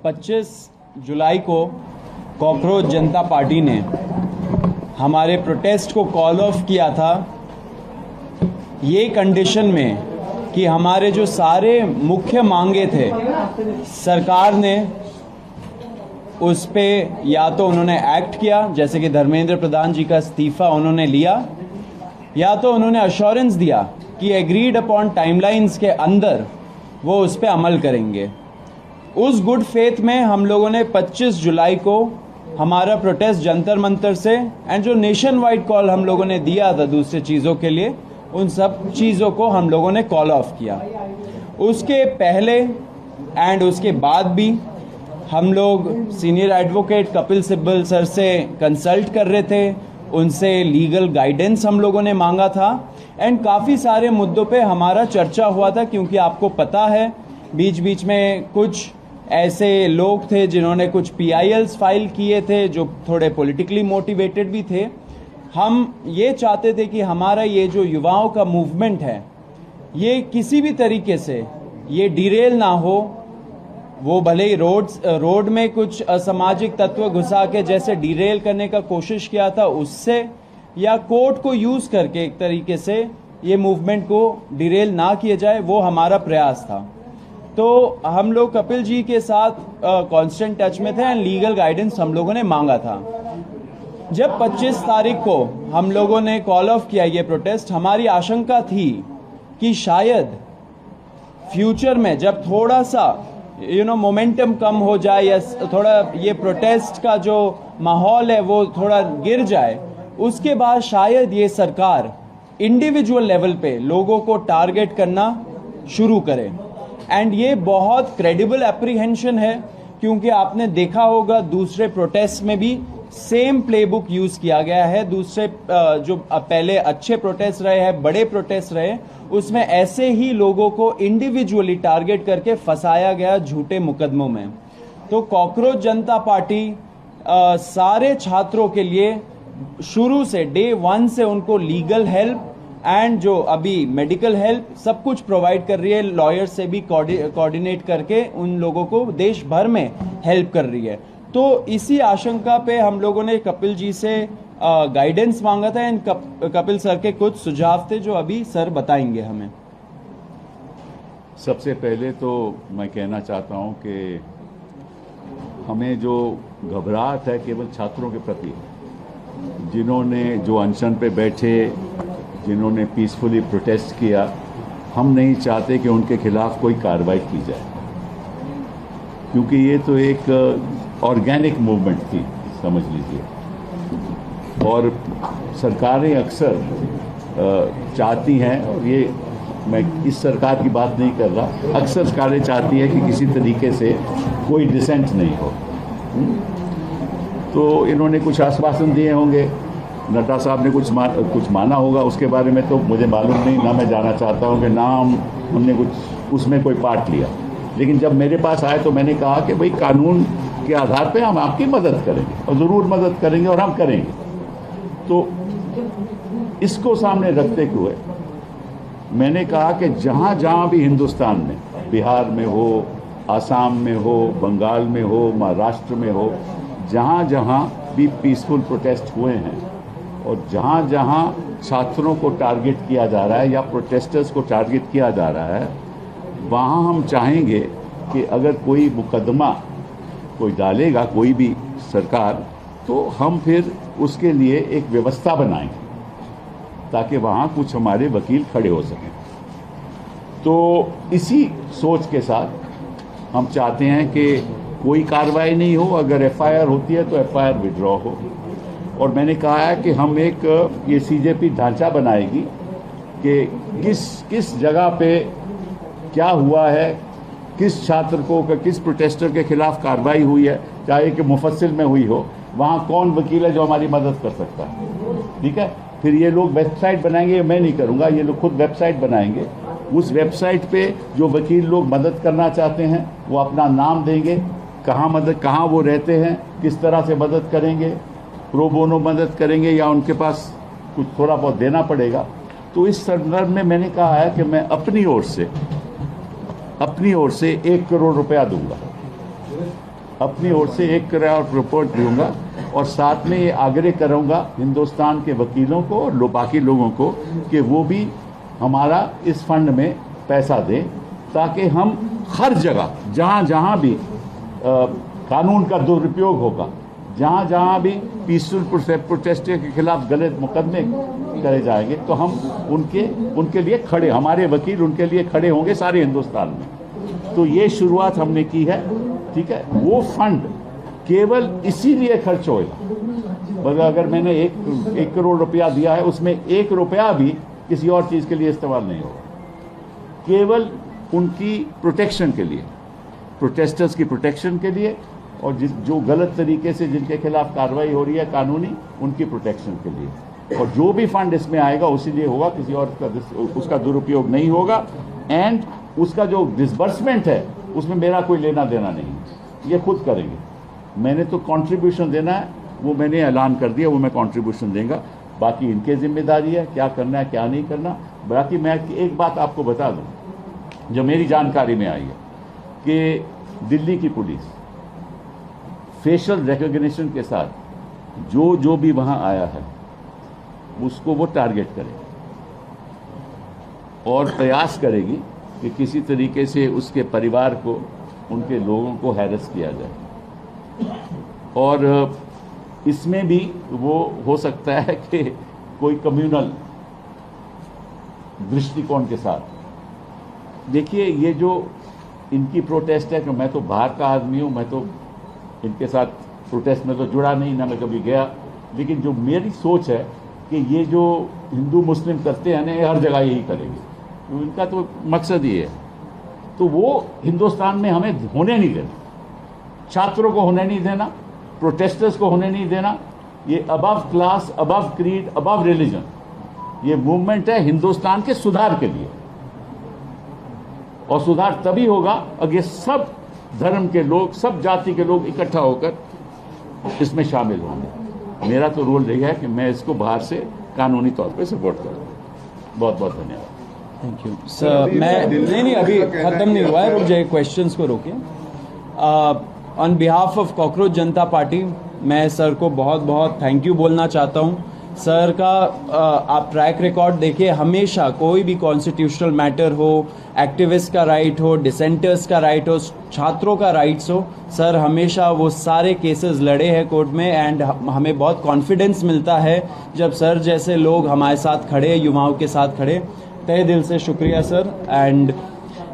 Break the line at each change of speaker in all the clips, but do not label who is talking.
25 जुलाई को कॉकरोच जनता पार्टी ने हमारे प्रोटेस्ट को कॉल ऑफ किया था ये कंडीशन में कि हमारे जो सारे मुख्य मांगे थे सरकार ने उस पे या तो उन्होंने एक्ट किया, जैसे कि धर्मेंद्र प्रधान जी का इस्तीफा उन्होंने लिया, या तो उन्होंने अश्योरेंस दिया कि एग्रीड अपॉन टाइमलाइंस के अंदर वो उस पे अमल करेंगे। उस गुड फेथ में हम लोगों ने 25 जुलाई को हमारा प्रोटेस्ट जंतर मंतर से एंड जो नेशन वाइड कॉल हम लोगों ने दिया था दूसरे चीज़ों के लिए, उन सब चीज़ों को हम लोगों ने कॉल ऑफ किया। उसके पहले एंड उसके बाद भी हम लोग senior advocate Kapil Sibal sir से कंसल्ट कर रहे थे, उनसे लीगल गाइडेंस हम लोगों ने मांगा था एंड काफ़ी सारे मुद्दों पे हमारा चर्चा हुआ था, क्योंकि आपको पता है बीच बीच में कुछ ऐसे लोग थे जिन्होंने कुछ PILs फाइल किए थे जो थोड़े पॉलिटिकली मोटिवेटेड भी थे। हम ये चाहते थे कि हमारा ये जो युवाओं का मूवमेंट है ये किसी भी तरीके से ये डिरेल ना हो। वो भले ही रोड में कुछ असामाजिक तत्व घुसा के जैसे डिरेल करने का कोशिश किया था उससे, या कोर्ट को यूज करके एक तरीके से ये मूवमेंट को डिरेल ना किया जाए, वो हमारा प्रयास था। तो हम लोग कपिल जी के साथ कांस्टेंट टच में थे एंड लीगल गाइडेंस हम लोगों ने मांगा था। जब 25 तारीख को हम लोगों ने कॉल ऑफ किया ये प्रोटेस्ट, हमारी आशंका थी कि शायद फ्यूचर में जब थोड़ा सा मोमेंटम कम हो जाए या थोड़ा ये प्रोटेस्ट का जो माहौल है वो थोड़ा गिर जाए, उसके बाद शायद ये सरकार इंडिविजुअल लेवल पे लोगों को टारगेट करना शुरू करे। एंड ये बहुत क्रेडिबल एप्रीहेंशन है, क्योंकि आपने देखा होगा दूसरे प्रोटेस्ट में भी सेम प्लेबुक यूज किया गया है। दूसरे जो पहले अच्छे प्रोटेस्ट रहे हैं, बड़े प्रोटेस्ट रहे, उसमें ऐसे ही लोगों को इंडिविजुअली टारगेट करके फंसाया गया झूठे मुकदमों में। तो कॉकरोच जनता पार्टी सारे छात्रों के लिए शुरू से डे 1 से उनको लीगल हेल्प एंड जो अभी मेडिकल हेल्प सब कुछ प्रोवाइड कर रही है। लॉयर से भी कोऑर्डिनेट करके उन लोगों को देश भर में हेल्प कर रही है। तो इसी आशंका पे हम लोगों ने कपिल जी से गाइडेंस मांगा था एंड कपिल सर के कुछ सुझाव थे जो अभी सर बताएंगे हमें।
सबसे पहले तो मैं कहना चाहता हूं कि हमें जो घबराहट है केवल छात्रों के प्रति, जिन्होंने जो अनशन पे बैठे, जिन्होंने पीसफुली प्रोटेस्ट किया, हम नहीं चाहते कि उनके खिलाफ कोई कार्रवाई की जाए, क्योंकि ये तो एक ऑर्गेनिक मूवमेंट थी, समझ लीजिए। और सरकारें अक्सर चाहती हैं, और ये मैं इस सरकार की बात नहीं कर रहा, अक्सर सरकारें चाहती है कि किसी तरीके से कोई डिसेंट नहीं हो। तो इन्होंने कुछ आश्वासन दिए होंगे, नड्डा साहब ने कुछ माना होगा, उसके बारे में तो मुझे मालूम नहीं, ना मैं जाना चाहता हूँ कि ना हमने कुछ उसमें कोई पार्ट लिया। लेकिन जब मेरे पास आए तो मैंने कहा कि भाई कानून के आधार पे हम आपकी मदद करेंगे, और ज़रूर मदद करेंगे और हम करेंगे। तो इसको सामने रखते हुए मैंने कहा कि जहाँ जहाँ भी हिंदुस्तान में, बिहार में हो, आसाम में हो, बंगाल में हो, महाराष्ट्र में हो, जहाँ जहाँ भी पीसफुल प्रोटेस्ट हुए हैं और जहाँ जहाँ छात्रों को टारगेट किया जा रहा है या प्रोटेस्टर्स को टारगेट किया जा रहा है, वहाँ हम चाहेंगे कि अगर कोई मुकदमा कोई डालेगा कोई भी सरकार, तो हम फिर उसके लिए एक व्यवस्था बनाएंगे ताकि वहाँ कुछ हमारे वकील खड़े हो सकें। तो इसी सोच के साथ हम चाहते हैं कि कोई कार्रवाई नहीं हो, अगर FIR होती है तो FIR विड्रॉ हो। और मैंने कहा है कि हम एक ये CJP ढांचा बनाएगी कि किस जगह पे क्या हुआ है, किस छात्र को, किस प्रोटेस्टर के खिलाफ कार्रवाई हुई है, चाहे कि मुफस्सिल में हुई हो, वहाँ कौन वकील है जो हमारी मदद कर सकता है। ठीक है, फिर ये लोग वेबसाइट बनाएंगे, मैं नहीं करूँगा, ये लोग खुद वेबसाइट बनाएंगे। उस वेबसाइट पे जो वकील लोग मदद करना चाहते हैं वो अपना नाम देंगे, कहाँ वो रहते हैं, किस तरह से मदद करेंगे, प्रो बोनो मदद करेंगे या उनके पास कुछ थोड़ा बहुत देना पड़ेगा। तो इस संदर्भ में मैंने कहा है कि मैं अपनी ओर से अपनी ओर से 1 करोड़ रुपया दूंगा, अपनी ओर से 1 करोड़ रुपये दूंगा, और साथ में ये आग्रह करूंगा हिंदुस्तान के वकीलों को और बाकी लोगों को कि वो भी हमारा इस फंड में पैसा दें, ताकि हम हर जगह जहाँ जहाँ भी कानून का दुरुपयोग होगा, जहाँ जहाँ भी पीसफुल प्रोटेस्टर के खिलाफ गलत मुकदमे करे जाएंगे, तो हम उनके लिए खड़े, हमारे वकील उनके लिए खड़े होंगे सारे हिंदुस्तान में। तो ये शुरुआत हमने की है, ठीक है। वो फंड केवल इसीलिए खर्च होगा, मगर अगर मैंने 1 करोड़ रुपया दिया है, उसमें 1 रुपया भी किसी और चीज़ के लिए इस्तेमाल नहीं होगा, केवल उनकी प्रोटेक्शन के लिए, प्रोटेस्टर्स की प्रोटेक्शन के लिए, और जो गलत तरीके से जिनके खिलाफ कार्रवाई हो रही है कानूनी, उनकी प्रोटेक्शन के लिए। और जो भी फंड इसमें आएगा उसी लिए होगा, किसी और उसका दुरुपयोग नहीं होगा। एंड उसका जो डिसबर्समेंट है उसमें मेरा कोई लेना देना नहीं है, ये खुद करेंगे। मैंने तो कंट्रीब्यूशन देना है, वो मैंने ऐलान कर दिया, वो मैं कंट्रीब्यूशन देंगे, बाकी इनके जिम्मेदारी है क्या करना है क्या नहीं करना। बाकी मैं एक बात आपको बता दूं जो मेरी जानकारी में आई है कि दिल्ली की पुलिस फेशियल रिकॉग्निशन के साथ जो भी वहां आया है उसको वो टारगेट करेगी और प्रयास करेगी कि किसी तरीके से उसके परिवार को, उनके लोगों को हैरेस किया जाए। और इसमें भी वो हो सकता है कि कोई कम्युनल दृष्टिकोण के साथ। देखिए, ये जो इनकी प्रोटेस्ट है कि मैं तो बाहर का आदमी हूँ, मैं तो इनके साथ प्रोटेस्ट में तो जुड़ा नहीं, ना मैं कभी गया, लेकिन जो मेरी सोच है कि ये जो हिंदू मुस्लिम करते हैं ना, ये हर जगह यही करेंगे, तो इनका तो मकसद ये है। तो वो हिंदुस्तान में हमें होने नहीं देना, छात्रों को होने नहीं देना, प्रोटेस्टर्स को होने नहीं देना। ये above class, above creed, above religion, ये मूवमेंट है हिंदुस्तान के सुधार के लिए, और सुधार तभी होगा अगर सब धर्म के लोग, सब जाति के लोग इकट्ठा होकर इसमें शामिल होंगे। मेरा तो रोल रही है कि मैं इसको बाहर से कानूनी तौर पे सपोर्ट करूँ। बहुत बहुत धन्यवाद।
Thank you sir. मैं नहीं अभी ख़त्म नहीं हुआ है, रुक जाइए, क्वेश्चंस को रोकिए। On behalf of cockroach Janata party मैं सर को बहुत बहुत थैंक यू बोलना चाहता हूँ। सर का आप ट्रैक रिकॉर्ड देखिए, हमेशा कोई भी कॉन्स्टिट्यूशनल मैटर हो, एक्टिविस्ट का राइट हो, डिसेंटर्स का राइट हो, छात्रों का राइट्स हो, सर हमेशा वो सारे केसेस लड़े हैं कोर्ट में। एंड हमें बहुत कॉन्फिडेंस मिलता है जब सर जैसे लोग हमारे साथ खड़े, युवाओं के साथ खड़े। तहे दिल से शुक्रिया सर। एंड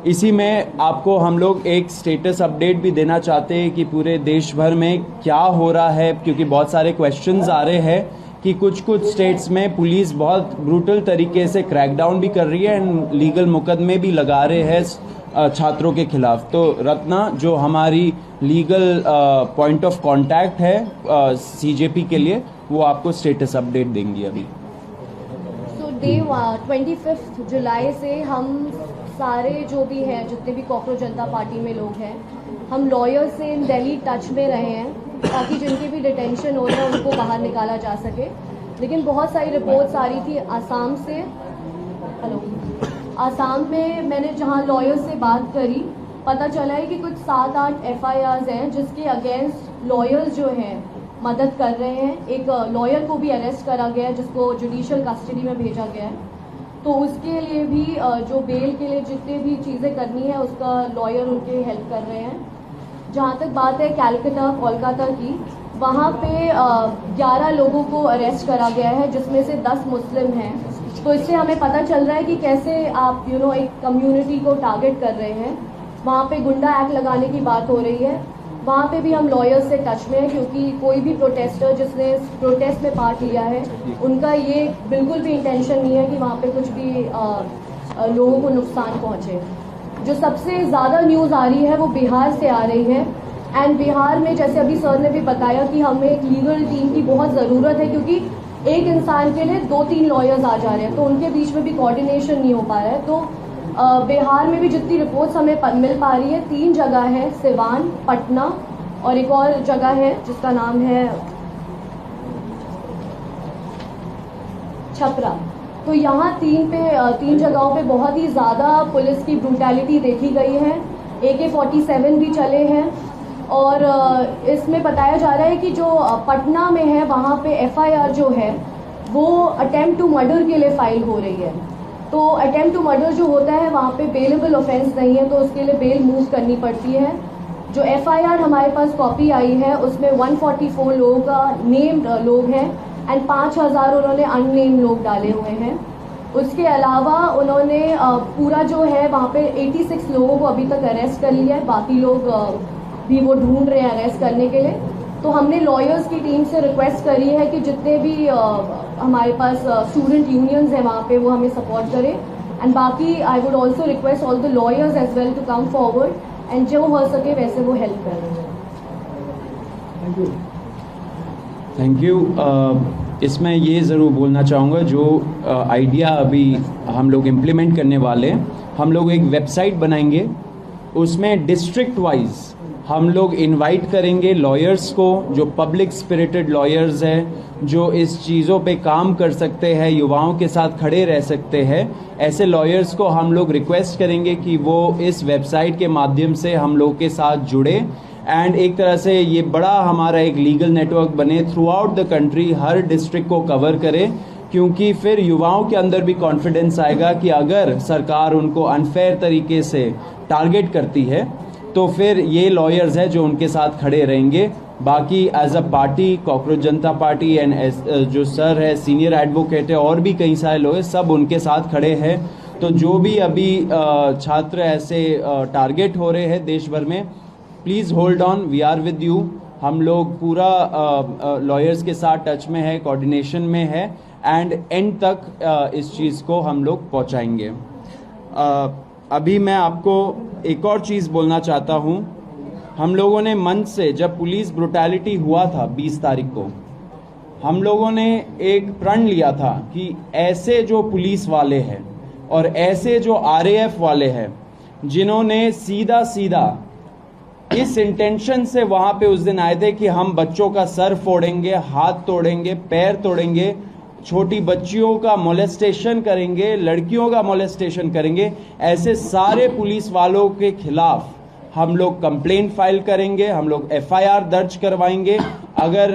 इसी में आपको हम लोग एक स्टेटस अपडेट भी देना चाहते हैं कि पूरे देश भर में क्या हो रहा है, क्योंकि बहुत सारे क्वेश्चंस आ रहे हैं कि कुछ स्टेट्स में पुलिस बहुत ब्रूटल तरीके से क्रैकडाउन भी कर रही है एंड लीगल मुकदमे भी लगा रहे हैं छात्रों के खिलाफ। तो रत्ना जो हमारी लीगल पॉइंट ऑफ कांटेक्ट है सीजेपी के लिए, वो आपको स्टेटस अपडेट देंगी अभी।
डे 25 जुलाई से हम सारे जो भी हैं, जितने भी कॉकरोच जनता पार्टी में लोग हैं, हम लॉयर से इन दिल्ली टच में रहे हैं ताकि जिनकी भी डिटेंशन हो रहा है उनको बाहर निकाला जा सके। लेकिन बहुत सारी रिपोर्ट्स आ रही थी आसाम से। आसाम में मैंने जहां लॉयर से बात करी, पता चला है कि कुछ 7-8 FIRs हैं जिसके अगेंस्ट लॉयर्स जो हैं मदद कर रहे हैं। एक लॉयर को भी अरेस्ट करा गया है जिसको जुडिशियल कस्टडी में भेजा गया है। तो उसके लिए भी जो बेल के लिए जितने भी चीज़ें करनी है उसका लॉयर उनके हेल्प कर रहे हैं। जहाँ तक बात है कलकत्ता कोलकाता की, वहाँ पे 11 लोगों को अरेस्ट करा गया है जिसमें से 10 मुस्लिम हैं। तो इससे हमें पता चल रहा है कि कैसे आप एक कम्युनिटी को टारगेट कर रहे हैं। वहाँ पे गुंडा एक्ट लगाने की बात हो रही है। वहाँ पे भी हम लॉयर्स से टच में हैं, क्योंकि कोई भी प्रोटेस्टर जिसने प्रोटेस्ट में पार्ट लिया है उनका ये बिल्कुल भी इंटेंशन नहीं है कि वहाँ पे कुछ भी लोगों को नुकसान पहुँचे। जो सबसे ज़्यादा न्यूज़ आ रही है वो बिहार से आ रही है। एंड बिहार में जैसे अभी सर ने भी बताया कि हमें एक लीगल टीम की बहुत ज़रूरत है, क्योंकि एक इंसान के लिए 2-3 लॉयर्स आ जा रहे हैं, तो उनके बीच में भी कोऑर्डिनेशन नहीं हो पा रहा है। तो बिहार में भी जितनी रिपोर्ट्स हमें मिल पा रही है, 3 जगह है, सिवान, पटना और एक और जगह है जिसका नाम है छपरा। तो यहाँ तीन जगहों पे बहुत ही ज़्यादा पुलिस की ब्रूटैलिटी देखी गई है। AK-47 भी चले हैं और इसमें बताया जा रहा है कि जो पटना में है वहाँ पे FIR जो है वो अटेम्प्ट टू मर्डर के लिए फाइल हो रही है। तो अटेम्प्ट टू मर्डर जो होता है वहाँ पे बेलेबल ऑफेंस नहीं है, तो उसके लिए बेल मूव करनी पड़ती है। जो FIR हमारे पास कॉपी आई है उसमें 144 लोगों का नेम्ड लोग हैं एंड 5000 उन्होंने अननेम्ड लोग डाले हुए हैं। उसके अलावा उन्होंने पूरा जो है वहाँ पे 86 लोगों को अभी तक अरेस्ट कर लिया है, बाकी लोग भी वो ढूंढ रहे हैं अरेस्ट करने के लिए। तो हमने लॉयर्स की टीम से रिक्वेस्ट करी है कि जितने भी हमारे पास स्टूडेंट यूनियंस हैं वहाँ पे वो हमें सपोर्ट करें एंड बाकी I would also request all the lawyers as well to come forward and जो हो सके वैसे वो हेल्प करें।
Thank you. इसमें ये ज़रूर बोलना चाहूँगा, जो आइडिया अभी हम लोग इम्प्लीमेंट करने वाले हैं, हम लोग एक वेबसाइट बनाएंगे, उसमें डिस्ट्रिक्ट वाइज हम लोग इनवाइट करेंगे लॉयर्स को, जो पब्लिक स्पिरिटेड लॉयर्स हैं, जो इस चीज़ों पे काम कर सकते हैं, युवाओं के साथ खड़े रह सकते हैं। ऐसे लॉयर्स को हम लोग रिक्वेस्ट करेंगे कि वो इस वेबसाइट के माध्यम से हम लोग के साथ जुड़े एंड एक तरह से ये बड़ा हमारा एक लीगल नेटवर्क बने, through out the country her district को कवर करे, क्योंकि फिर युवाओं के अंदर भी कॉन्फिडेंस आएगा कि अगर सरकार उनको अनफेयर तरीके से टारगेट करती है तो फिर ये लॉयर्स हैं जो उनके साथ खड़े रहेंगे। बाकी as a party cockroach Janata party and जो सर है सीनियर एडवोकेट है और भी कई सारे लोग हैं, सब उनके साथ खड़े हैं। तो जो भी अभी छात्र ऐसे टारगेट हो रहे हैं देश भर में, please hold on, we are with you. हम लोग पूरा लॉयर्स के साथ टच में है, कोऑर्डिनेशन में है एंड एंड तक इस चीज़ को हम लोग पहुंचाएंगे। अभी मैं आपको एक और चीज़ बोलना चाहता हूं। हम लोगों ने मंच से, जब पुलिस ब्रुटैलिटी हुआ था 20 तारीख को, हम लोगों ने एक प्रण लिया था कि ऐसे जो पुलिस वाले हैं और ऐसे जो RAF वाले हैं जिन्होंने सीधा सीधा इस इंटेंशन से वहां पे उस दिन आए थे कि हम बच्चों का सर फोड़ेंगे, हाथ तोड़ेंगे, पैर तोड़ेंगे, छोटी बच्चियों का मोलेस्टेशन करेंगे, लड़कियों का मोलेस्टेशन करेंगे, ऐसे सारे पुलिस वालों के खिलाफ हम लोग कंप्लेंट फाइल करेंगे, हम लोग FIR दर्ज करवाएंगे, अगर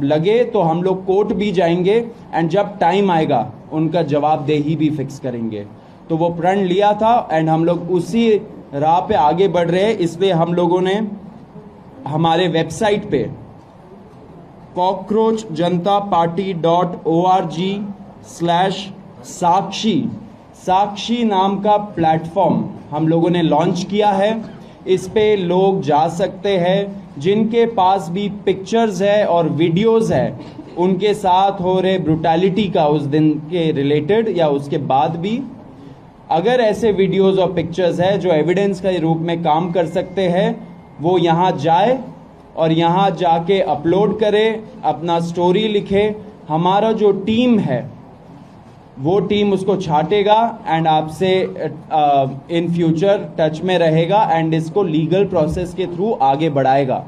लगे तो हम लोग कोर्ट भी जाएंगे एंड जब टाइम आएगा उनका जवाबदेही भी फिक्स करेंगे। तो वो प्रण लिया था एंड हम लोग उसी राह पे आगे बढ़ रहे हैं। इसलिए हम लोगों ने हमारे वेबसाइट पे cockroachjantaparty.org/साक्षी नाम का प्लेटफॉर्म हम लोगों ने लॉन्च किया है। इस पे लोग जा सकते हैं, जिनके पास भी पिक्चर्स है और वीडियोस है उनके साथ हो रहे ब्रुटैलिटी का उस दिन के रिलेटेड या उसके बाद भी, अगर ऐसे वीडियोस और पिक्चर्स है जो एविडेंस के रूप में काम कर सकते हैं, वो यहाँ जाए और यहाँ जाके अपलोड करे, अपना स्टोरी लिखे। हमारा जो टीम है वो टीम उसको छाटेगा एंड आपसे इन फ्यूचर टच में रहेगा एंड इसको लीगल प्रोसेस के थ्रू आगे बढ़ाएगा।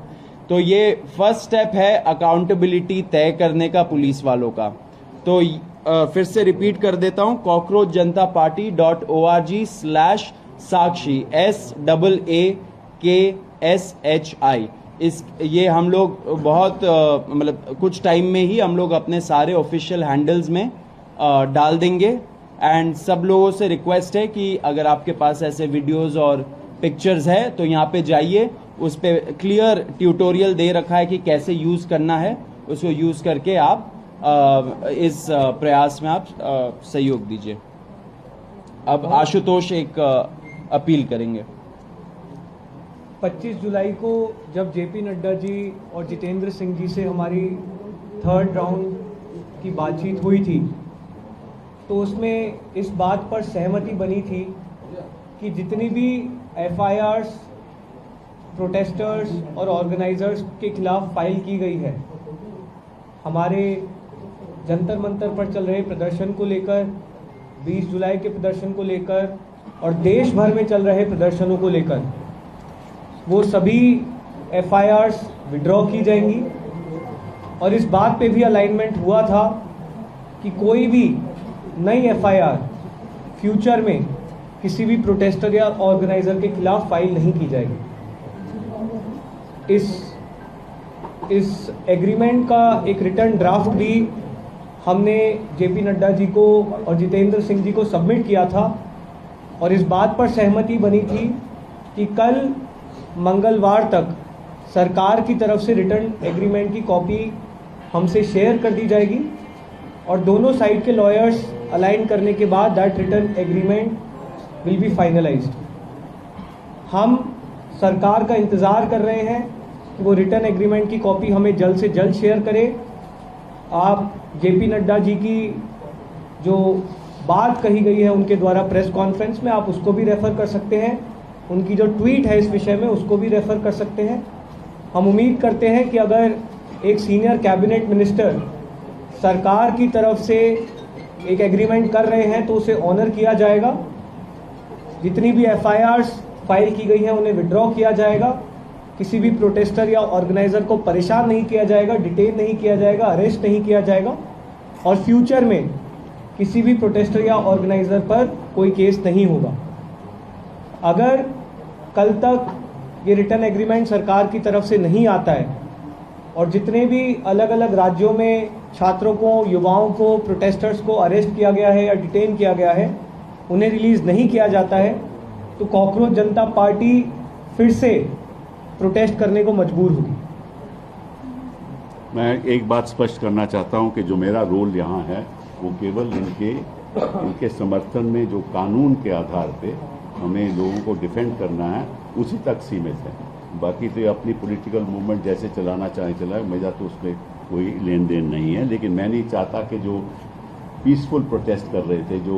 तो ये फर्स्ट स्टेप है अकाउंटेबिलिटी तय करने का पुलिस वालों का। तो फिर से रिपीट कर देता हूं, cockroachjantaparty.org/साक्षी SAAKSHI। ये हम लोग बहुत मतलब कुछ टाइम में ही हम लोग अपने सारे ऑफिशियल हैंडल्स में डाल देंगे एंड सब लोगों से रिक्वेस्ट है कि अगर आपके पास ऐसे वीडियोस और पिक्चर्स है तो यहाँ पे जाइए, उस पे क्लियर ट्यूटोरियल दे रखा है कि कैसे यूज़ करना है, उसको यूज़ करके आप इस प्रयास में आप सहयोग दीजिए। अब आशुतोष एक अपील करेंगे।
25 जुलाई को जब JP नड्डा जी और जितेंद्र सिंह जी से हमारी 3rd राउंड की बातचीत हुई थी तो उसमें इस बात पर सहमति बनी थी कि जितनी भी FIRs प्रोटेस्टर्स और ऑर्गेनाइजर्स के खिलाफ फाइल की गई है, हमारे जंतर मंतर पर चल रहे प्रदर्शन को लेकर, 20 जुलाई के प्रदर्शन को लेकर और देश भर में चल रहे प्रदर्शनों को लेकर, वो सभी FIRs विड्रॉ की जाएंगी। और इस बात पे भी अलाइनमेंट हुआ था कि कोई भी नई एफआईआर फ्यूचर में किसी भी प्रोटेस्टर या ऑर्गेनाइजर के खिलाफ फाइल नहीं की जाएगी। इस एग्रीमेंट का एक रिटर्न ड्राफ्ट भी हमने जेपी नड्डा जी को और जितेंद्र सिंह जी को सबमिट किया था और इस बात पर सहमति बनी थी कि कल मंगलवार तक सरकार की तरफ से रिटर्न एग्रीमेंट की कॉपी हमसे शेयर कर दी जाएगी और दोनों साइड के लॉयर्स अलाइन करने के बाद that return agreement will be finalised. हम सरकार का इंतज़ार कर रहे हैं कि वो रिटर्न एग्रीमेंट की कॉपी हमें जल्द से जल्द शेयर करे। आप जेपी नड्डा जी की जो बात कही गई है उनके द्वारा प्रेस कॉन्फ्रेंस में, आप उसको भी रेफ़र कर सकते हैं। उनकी जो ट्वीट है इस विषय में उसको भी रेफ़र कर सकते हैं। हम उम्मीद करते हैं कि अगर एक सीनियर कैबिनेट मिनिस्टर सरकार की तरफ से एक एग्रीमेंट कर रहे हैं तो उसे ऑनर किया जाएगा। जितनी भी एफआईआर्स फाइल की गई हैं उन्हें विड्रॉ किया जाएगा। किसी भी प्रोटेस्टर या ऑर्गेनाइजर को परेशान नहीं किया जाएगा, डिटेन नहीं किया जाएगा, अरेस्ट नहीं किया जाएगा और फ्यूचर में किसी भी प्रोटेस्टर या ऑर्गेनाइजर पर कोई केस नहीं होगा। अगर कल तक ये रिटर्न एग्रीमेंट सरकार की तरफ से नहीं आता है और जितने भी अलग अलग राज्यों में छात्रों को, युवाओं को, प्रोटेस्टर्स को अरेस्ट किया गया है या डिटेन किया गया है, उन्हें रिलीज़ नहीं किया जाता है तो कॉकरोच जनता पार्टी फिर से प्रोटेस्ट करने को मजबूर होगी।
मैं एक बात स्पष्ट करना चाहता हूं कि जो मेरा रोल यहाँ है वो केवल इनके समर्थन में जो कानून के आधार पे हमें लोगों को डिफेंड करना है उसी तक सीमित है। बाकी तो ये अपनी पॉलिटिकल मूवमेंट जैसे चलाना चाहे चलाए, मेरा तो उसमें कोई लेन देन नहीं है। लेकिन मैं नहीं चाहता कि जो पीसफुल प्रोटेस्ट कर रहे थे, जो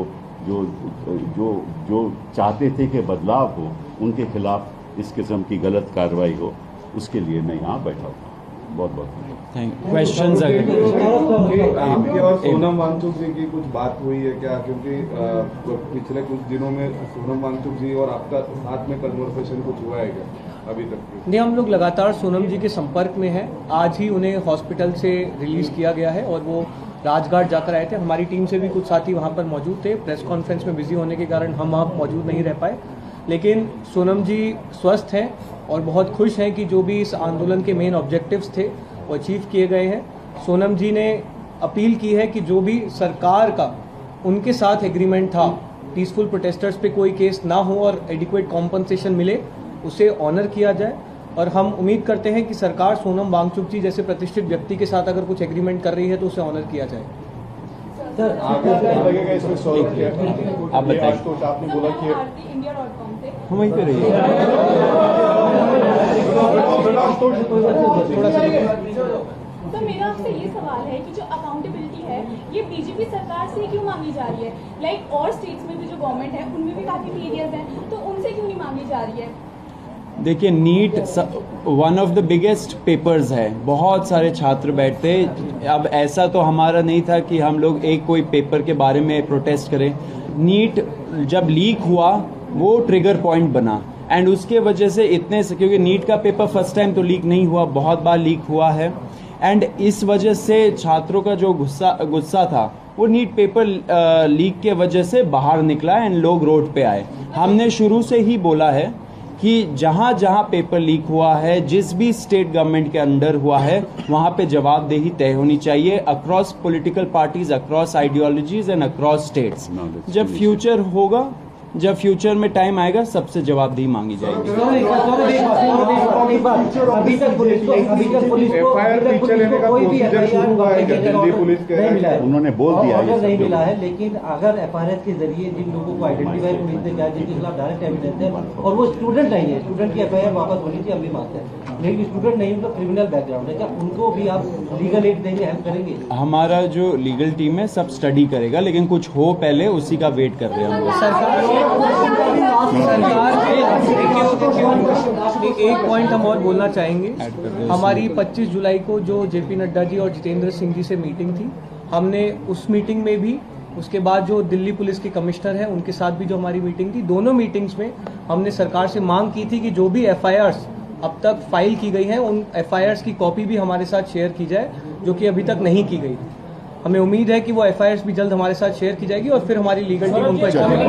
चाहते थे कि बदलाव हो, उनके खिलाफ इस किस्म की गलत कार्रवाई हो, उसके लिए मैं यहाँ बैठा हूँ। बहुत बहुत
क्वेश्चंस
आपके और सोनम वांगचुक जी की कुछ बात हुई है क्या? क्योंकि पिछले कुछ दिनों में सोनम वांगचुक जी और आपका साथ में कन्वर्सेशन कुछ हुआ है क्या अभी तक?
नहीं, हम लोग लगातार सोनम जी के संपर्क में हैं। आज ही उन्हें हॉस्पिटल से रिलीज़ किया गया है और वो राजघाट जाकर आए थे। हमारी टीम से भी कुछ साथी वहाँ पर मौजूद थे। प्रेस कॉन्फ्रेंस में बिजी होने के कारण हम वहाँ मौजूद नहीं रह पाए, लेकिन सोनम जी स्वस्थ हैं और बहुत खुश हैं कि जो भी इस आंदोलन के मेन ऑब्जेक्टिव्स थे वो अचीव किए गए हैं। सोनम जी ने अपील की है कि जो भी सरकार का उनके साथ एग्रीमेंट था, पीसफुल प्रोटेस्टर्स पे कोई केस ना हो और एडिक्वेट कॉम्पनसेशन मिले, उसे ऑनर किया जाए। और हम उम्मीद करते हैं कि सरकार सोनम वांगचुक जी जैसे प्रतिष्ठित व्यक्ति के साथ अगर कुछ एग्रीमेंट कर रही है तो उसे ऑनर किया जाए।
सर लगेगा इसमें सॉल्व किया?
आप बताइए।
आपने बोला कि
हम वहीं पे रहिए।
तो मेरा आपसे ये सवाल है कि जो अकाउंटेबिलिटी है ये बीजेपी सरकार से क्यों मांगी जा रही है? लाइक और स्टेट्स में भी जो गवर्नमेंट है उनमें भी काफी फेलियर्स हैं, तो उनसे क्यों नहीं मांगी जा रही है?
देखिए, NEET one of the biggest papers है, बहुत सारे छात्र बैठते। अब ऐसा तो हमारा नहीं था कि हम लोग एक कोई पेपर के बारे में प्रोटेस्ट करें। नीट जब लीक हुआ वो ट्रिगर पॉइंट बना एंड उसके वजह से इतने से, क्योंकि नीट का पेपर फर्स्ट टाइम तो लीक नहीं हुआ, बहुत बार लीक हुआ है एंड इस वजह से छात्रों का जो गुस्सा था वो नीट पेपर लीक के वजह से बाहर निकला एंड लोग रोड पे आए। हमने शुरू से ही बोला है कि जहाँ जहाँ पेपर लीक हुआ है, जिस भी स्टेट गवर्नमेंट के अंडर हुआ है, वहाँ पे जवाबदेही तय होनी चाहिए across political parties, across ideologies and across states. जब फ्यूचर होगा, जब फ्यूचर में टाइम आएगा, सबसे जवाबदेही मांगी जाएगी।
अभी तक पुलिस को एफआईआर पीछे लेने का प्रोसीजर शुरू हुआ है क्या? दिल्ली पुलिस के
उन्होंने बोल दिया ये
नहीं
सब
मिला है, लेकिन अगर एफआईआर के जरिए जिन लोगों को आइडेंटिफाई पुलिस ने किया, जिनके खिलाफ डायरेक्ट एविडेंस है और वो स्टूडेंट नहीं है, स्टूडेंट की एफआईआर वापस होनी चाहिए, हम भी मानते हैं, लेकिन स्टूडेंट नहीं, उनका क्रिमिनल बैकग्राउंड है, क्या उनको भी आप लीगल एड देंगे, हेल्प करेंगे?
हमारा जो लीगल टीम है सब स्टडी करेगा, लेकिन कुछ हो पहले उसी का वेट कर रहे हैं हम लोग।
एक पॉइंट हम और बोलना चाहेंगे। हमारी 25 जुलाई को जो जेपी नड्डा जी और जितेंद्र सिंह जी से मीटिंग थी, हमने उस मीटिंग में भी, उसके बाद जो दिल्ली पुलिस के कमिश्नर हैं उनके साथ भी जो हमारी मीटिंग थी, दोनों मीटिंग्स में हमने सरकार से मांग की थी कि जो भी एफआईआर्स अब तक फाइल की गई हैं उन एफआईआर्स की कॉपी भी हमारे साथ शेयर की जाए, जो कि अभी तक नहीं की गई। हमें उम्मीद है कि वो FIRs भी जल्द हमारे साथ शेयर की जाएगी और फिर हमारी लीगल टीम उनको
चलिए।